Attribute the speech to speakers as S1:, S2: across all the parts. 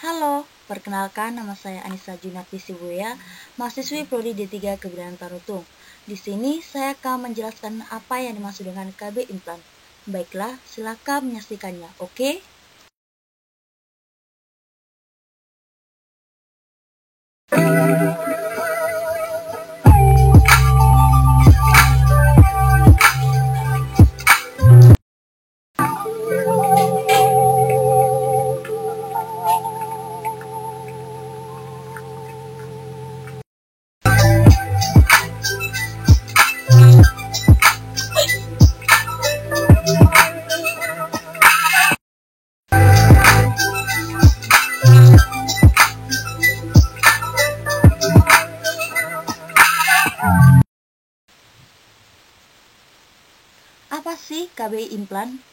S1: Halo, perkenalkan nama saya Anissa Junati Sibuya, mahasiswi Prodi D3 Kebidanan Tarutung. Di sini saya akan menjelaskan apa yang dimaksud dengan KB implan. Baiklah, silakan menyaksikannya, oke? Apa sih KB implan?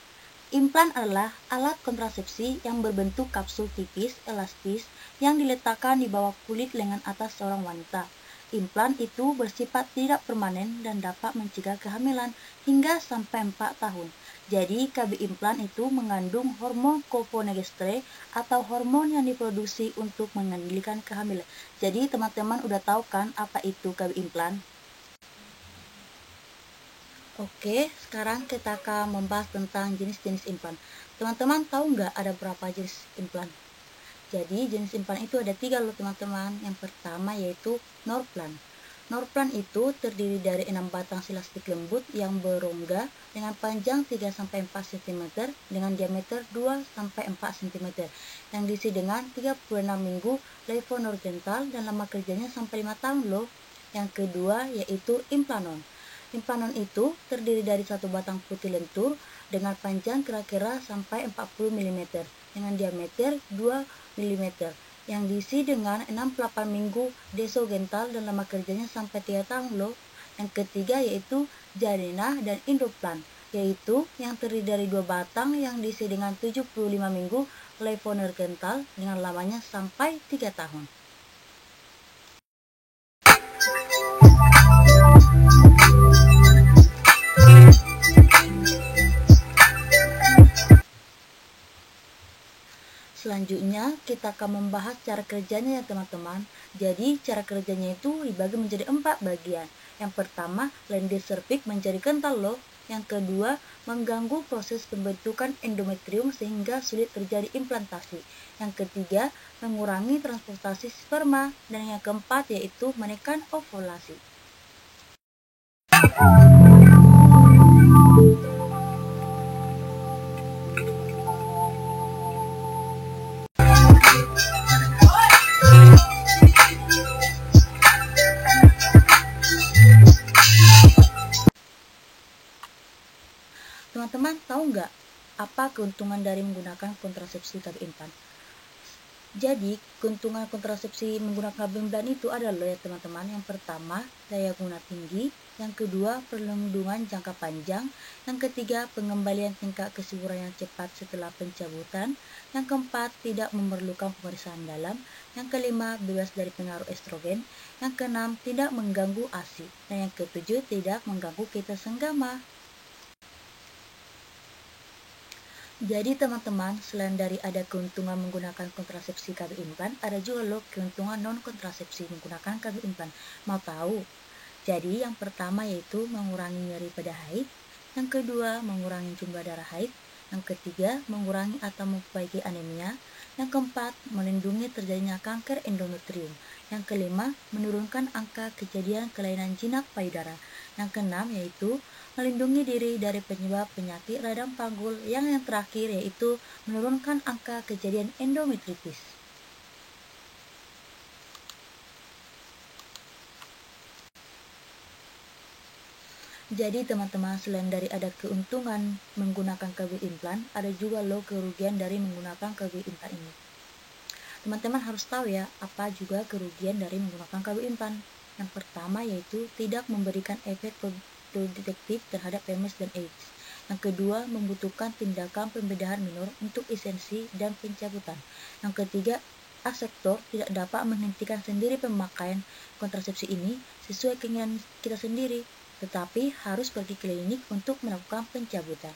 S1: Implan adalah alat kontrasepsi yang berbentuk kapsul tipis, elastis, yang diletakkan di bawah kulit lengan atas seorang wanita. Implan itu bersifat tidak permanen dan dapat mencegah kehamilan hingga sampai 4 tahun. Jadi, KB implan itu mengandung hormon koponegestre atau hormon yang diproduksi untuk mengendalikan kehamilan. Jadi, teman-teman udah tahu kan apa itu KB implan? Oke, sekarang kita akan membahas tentang jenis-jenis implan. Teman-teman tahu nggak ada berapa jenis implan? Jadi jenis implan itu ada 3 loh teman-teman. Yang pertama yaitu Norplan. Norplan itu terdiri dari 6 batang silastik lembut yang berongga dengan panjang 3-4 cm dengan diameter 2-4 cm yang diisi dengan 36 minggu levonorgestrel dan lama kerjanya sampai 5 tahun loh. Yang kedua yaitu Implanon. Implanon itu terdiri dari satu batang putih lentur dengan panjang kira-kira sampai 40 mm dengan diameter 2 mm yang diisi dengan 68 minggu desogental dan lama kerjanya sampai 3 tahun loh. Yang ketiga yaitu Janina dan Indoplan, yaitu yang terdiri dari 2 batang yang diisi dengan 75 minggu levonorgestrel dengan lamanya sampai 3 tahun. Selanjutnya kita akan membahas cara kerjanya ya teman-teman. Jadi cara kerjanya itu dibagi menjadi 4 bagian. Yang pertama, lendir serviks menjadi kental loh. Yang kedua, mengganggu proses pembentukan endometrium sehingga sulit terjadi implantasi. Yang ketiga, mengurangi transportasi sperma. Dan yang keempat yaitu menekan ovulasi. Teman-teman tahu nggak apa keuntungan dari menggunakan kontrasepsi KB implan? Jadi, keuntungan kontrasepsi menggunakan KB implan itu adalah ya teman-teman. Yang pertama, daya guna tinggi. Yang kedua, perlindungan jangka panjang. Yang ketiga, pengembalian tingkat kesuburan yang cepat setelah pencabutan. Yang keempat, tidak memerlukan pemeriksaan dalam. Yang kelima, bebas dari pengaruh estrogen. Yang keenam, tidak mengganggu ASI. Dan yang ketujuh, tidak mengganggu kita senggama. Jadi teman-teman, selain dari ada keuntungan menggunakan kontrasepsi KB implan, ada juga loh keuntungan non-kontrasepsi menggunakan KB implan. Mau tahu? Jadi yang pertama yaitu mengurangi nyeri pada haid, yang kedua mengurangi jumlah darah haid, yang ketiga mengurangi atau memperbaiki anemia, yang keempat melindungi terjadinya kanker endometrium, yang kelima menurunkan angka kejadian kelainan jinak payudara, yang keenam yaitu melindungi diri dari penyebab penyakit radang panggul, yang terakhir yaitu menurunkan angka kejadian endometritis. Jadi teman-teman, selain dari ada keuntungan menggunakan KB implan, ada juga loh kerugian dari menggunakan KB implan ini. Teman-teman harus tahu ya, apa juga kerugian dari menggunakan KB implan. Yang pertama yaitu tidak memberikan efek protektif terhadap PMS dan AIDS. Yang kedua, membutuhkan tindakan pembedahan minor untuk esensi dan pencabutan. Yang ketiga, asektor tidak dapat menghentikan sendiri pemakaian kontrasepsi ini sesuai keinginan kita sendiri, tetapi harus pergi klinik untuk melakukan pencabutan.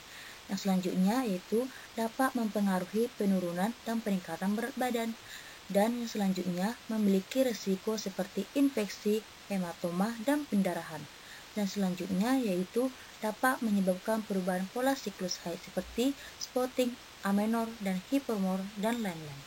S1: Yang selanjutnya yaitu dapat mempengaruhi penurunan dan peningkatan berat badan. Dan yang selanjutnya memiliki risiko seperti infeksi, hematoma, dan pendarahan. Dan selanjutnya yaitu dapat menyebabkan perubahan pola siklus haid seperti spotting, amenor, dan hypermor, dan lain-lain.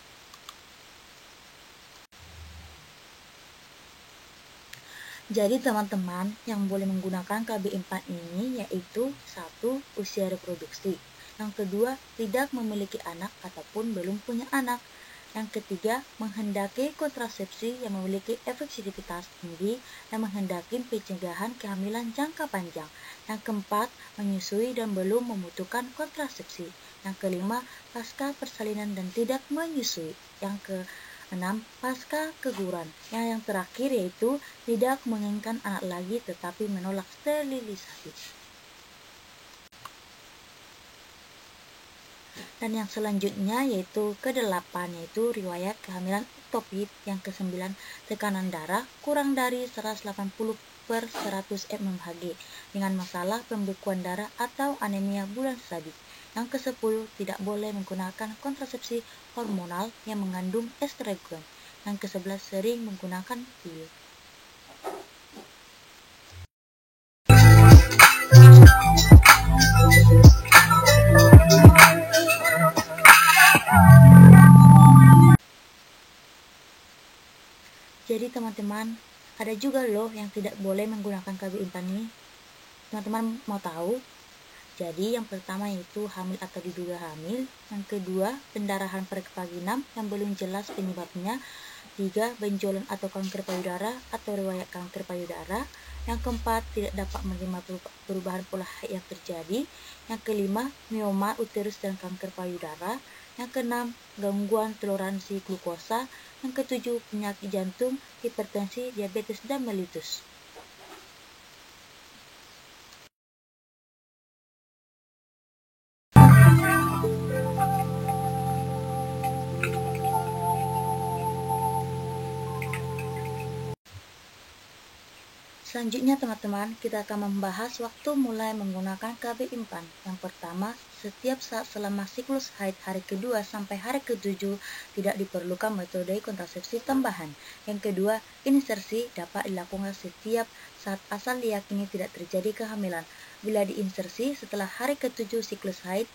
S1: Jadi teman-teman yang boleh menggunakan KB implan ini yaitu 1. Usia reproduksi. Yang kedua, tidak memiliki anak ataupun belum punya anak. Yang ketiga, menghendaki kontrasepsi yang memiliki efektivitas tinggi dan menghendaki pencegahan kehamilan jangka panjang. Yang keempat, menyusui dan belum membutuhkan kontrasepsi. Yang kelima, pasca persalinan dan tidak menyusui. Yang keenam, pasca keguguran. Yang terakhir yaitu tidak menginginkan anak lagi tetapi menolak sterilisasi. Dan yang selanjutnya yaitu ke-8 yaitu riwayat kehamilan ektopik. Yang ke-9 tekanan darah kurang dari 180/100 mmHg dengan masalah pembekuan darah atau anemia bulan stadium. Yang ke-10 tidak boleh menggunakan kontrasepsi hormonal yang mengandung estrogen. Yang ke-11 sering menggunakan pil. Jadi teman-teman, ada juga loh yang tidak boleh menggunakan KB implan ini. Teman-teman mau tahu? Jadi yang pertama yaitu hamil atau diduga hamil. Yang kedua, pendarahan pervaginam yang belum jelas penyebabnya. 3. Benjolan atau kanker payudara atau riwayat kanker payudara. Yang keempat, tidak dapat menerima perubahan pola haid yang terjadi. Yang kelima, mioma uterus dan kanker payudara. Yang keenam, gangguan toleransi glukosa. Yang ketujuh, penyakit jantung, hipertensi, diabetes, dan mellitus. Selanjutnya teman-teman, kita akan membahas waktu mulai menggunakan KB implan. Yang pertama, setiap saat selama siklus haid hari kedua sampai hari ke-7 tidak diperlukan metode kontrasepsi tambahan. Yang kedua, insersi dapat dilakukan setiap saat asal diyakini tidak terjadi kehamilan. Bila diinsersi setelah hari ke-7 siklus haid,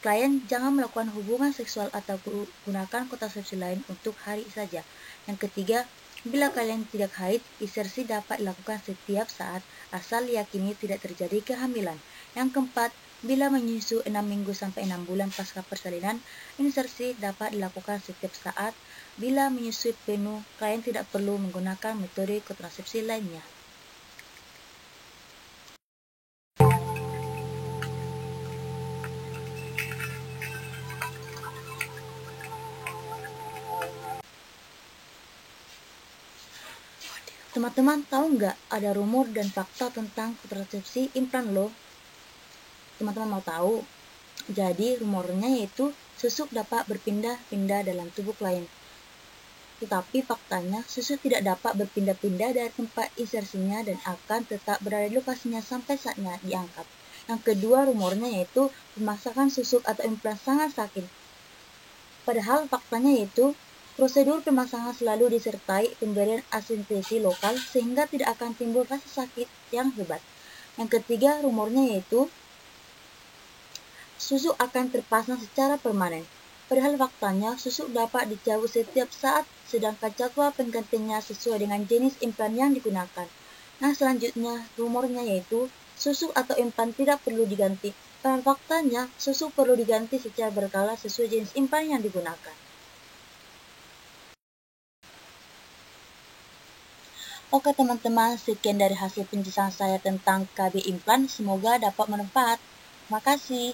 S1: klien jangan melakukan hubungan seksual atau gunakan kontrasepsi lain untuk hari saja. Yang ketiga, bila kalian tidak haid, insersi dapat dilakukan setiap saat asal diyakini tidak terjadi kehamilan. Yang keempat, bila menyusu 6 minggu sampai 6 bulan pasca persalinan, insersi dapat dilakukan setiap saat. Bila menyusui penuh, klien tidak perlu menggunakan metode kontrasepsi lainnya. Teman-teman tahu nggak ada rumor dan fakta tentang kontrasepsi implan loh? Teman-teman mau tahu? Jadi rumornya yaitu susuk dapat berpindah-pindah dalam tubuh klien. Tetapi faktanya susu tidak dapat berpindah-pindah dari tempat insersinya dan akan tetap berada di lokasinya sampai saatnya diangkat. Yang kedua rumornya yaitu pemasangan susuk atau implan sangat sakit. Padahal faktanya yaitu prosedur pemasangan selalu disertai pemberian anestesi lokal sehingga tidak akan timbul rasa sakit yang hebat. Yang ketiga rumornya yaitu susuk akan terpasang secara permanen. Padahal faktanya susuk dapat dicabut setiap saat sedangkan jadwal penggantinya sesuai dengan jenis implan yang digunakan. Nah selanjutnya rumornya yaitu susuk atau implan tidak perlu diganti. Padahal faktanya susuk perlu diganti secara berkala sesuai jenis implan yang digunakan. Oke teman-teman, sekian dari hasil penjelasan saya tentang KB implan. Semoga dapat bermanfaat. Terima kasih.